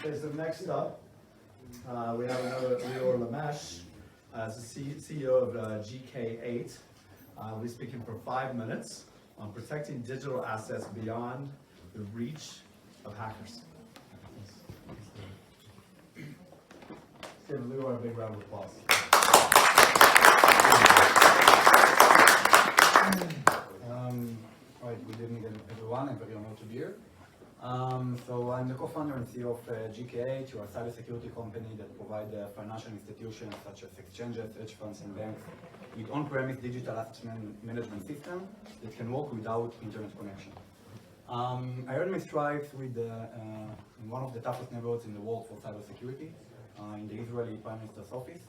Okay, so next up, we have another Lior Lamesh, as the CEO of GK8. We'll be speaking for 5 minutes on protecting digital assets beyond the reach of hackers. Let's give Lior a big round of applause. Right, good evening everyone. I'm very honored to be here. So I'm the co-founder and CEO of GK8. We're a cybersecurity company that provides financial institutions such as exchanges, hedge funds, and banks with on-premise digital asset management system that can work without internet connection. I earned my stripes with in one of the toughest neighborhoods in the world for cybersecurity, in the Israeli Prime Minister's office.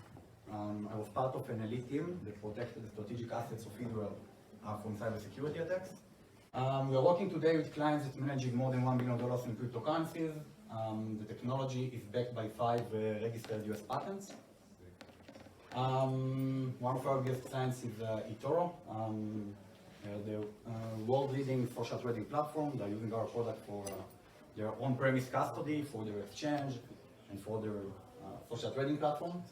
I was part of an elite team that protected the strategic assets of Israel from cybersecurity attacks. We are working today with clients that managing more than $1 billion in cryptocurrencies. The technology is backed by 5 registered US patents. One of our biggest clients is eToro, the world-leading social trading platform. They're using our product for their on-premise custody, for their exchange, and for their social trading platform.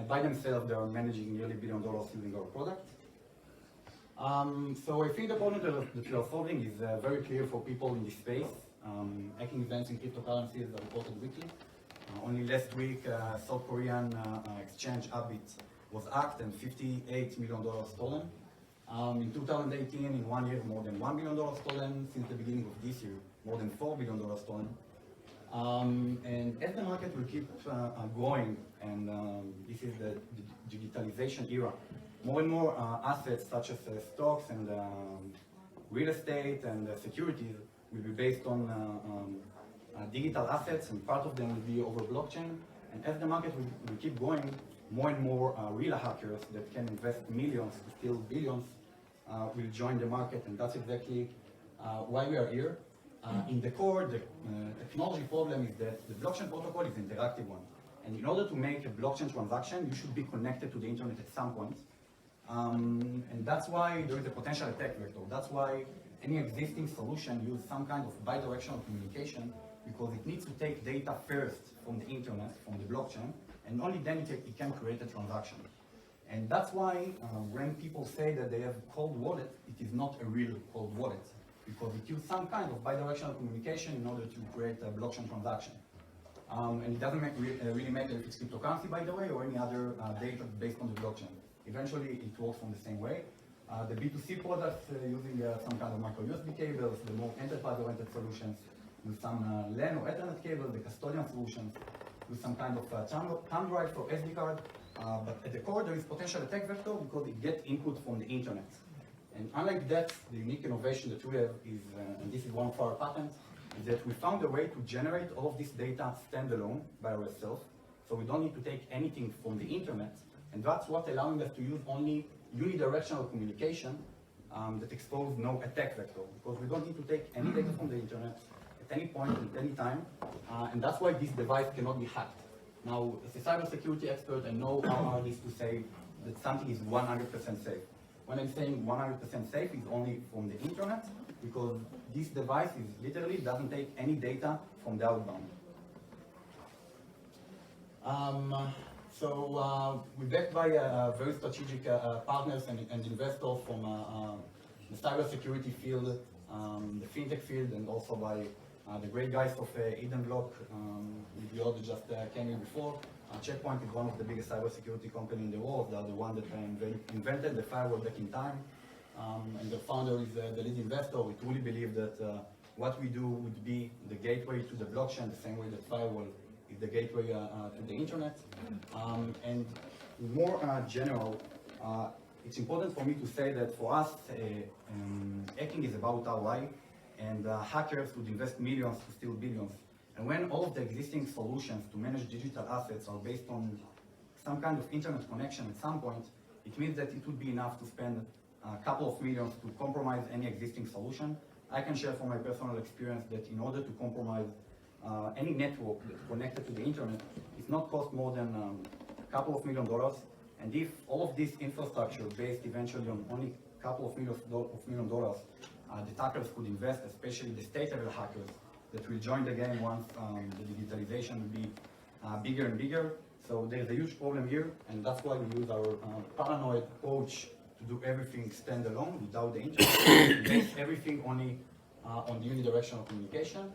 By themselves, they are managing nearly $1 billion using our product. So I think the problem that we are solving is very clear for people in this space. Hacking events in cryptocurrencies are reported weekly. Only last week, South Korean exchange Habit was hacked and $58 million stolen. In 2018, in 1 year, more than $1 billion stolen. Since the beginning of this year, more than $4 billion stolen. And as the market will keep growing, and this is the digitalization era, more and more assets such as stocks and real estate and securities will be based on digital assets, and part of them will be over blockchain. And as the market will keep growing, more and more real hackers that can invest millions to steal billions will join the market, and that's exactly why we are here. In the core, the technology problem is that the blockchain protocol is an interactive one. And in order to make a blockchain transaction, you should be connected to the internet at some point. And that's why there is a potential attack vector. That's why any existing solution uses some kind of bidirectional communication, because it needs to take data first from the internet, from the blockchain, and only then it can create a transaction. And that's why when people say that they have cold wallet, it is not a real cold wallet, because it uses some kind of bidirectional communication in order to create a blockchain transaction. And it doesn't really matter if it's cryptocurrency, by the way, or any other data based on the blockchain. Eventually, it works from the same way. The B2C products using some kind of micro USB cables, the more enterprise-oriented solutions with some LAN or Ethernet cable, the custodian solutions with some kind of thumb drive for SD card. But at the core, there is potential attack vector because it gets input from the internet. And unlike that, the unique innovation that we have is, and this is one of our patents, is that we found a way to generate all of this data standalone by ourselves. So we don't need to take anything from the internet. And that's what allowing us to use only unidirectional communication that exposes no attack vector, because we don't need to take any data from the internet at any point, at any time, and that's why this device cannot be hacked. Now, as a cybersecurity expert, I know how hard it is to say that something is 100% safe. When I'm saying 100% safe, it's only from the internet, because this device literally doesn't take any data from the outbound. So we're backed by very strategic partners and investors from the cybersecurity field, the fintech field, and also by the great guys of Eden Block. Lior just came in before. Checkpoint is one of the biggest cybersecurity companies in the world. They are the one that invented the firewall back in time. And the founder is the lead investor. We truly believe that what we do would be the gateway to the blockchain, the same way that firewall is the gateway to the internet. And more general, it's important for me to say that for us, hacking is about ROI, and hackers would invest millions to steal billions. And when all of the existing solutions to manage digital assets are based on some kind of internet connection at some point, it means that it would be enough to spend a couple of millions to compromise any existing solution. I can share from my personal experience that in order to compromise any network that's connected to the internet, it's not cost more than a couple of $1 million. And if all of this infrastructure based eventually on only a couple of $1 million, the hackers could invest, especially the state-level hackers, that will join the game once the digitalization will be bigger and bigger. So there's a huge problem here, and that's why we use our paranoid approach to do everything standalone without the internet, base everything only on the unidirectional communication.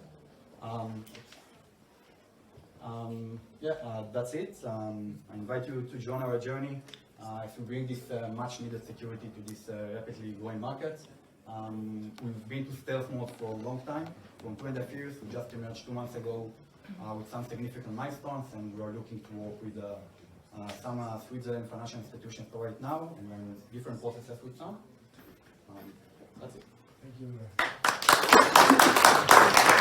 That's it. I invite you to join our journey as we bring this much needed security to this rapidly growing market. We've been to stealth mode for a long time, from 2.5 years. We just emerged 2 months ago with some significant milestones, and we are looking to work with some Switzerland financial institutions right now, and we're in different processes with some. That's it. Thank you.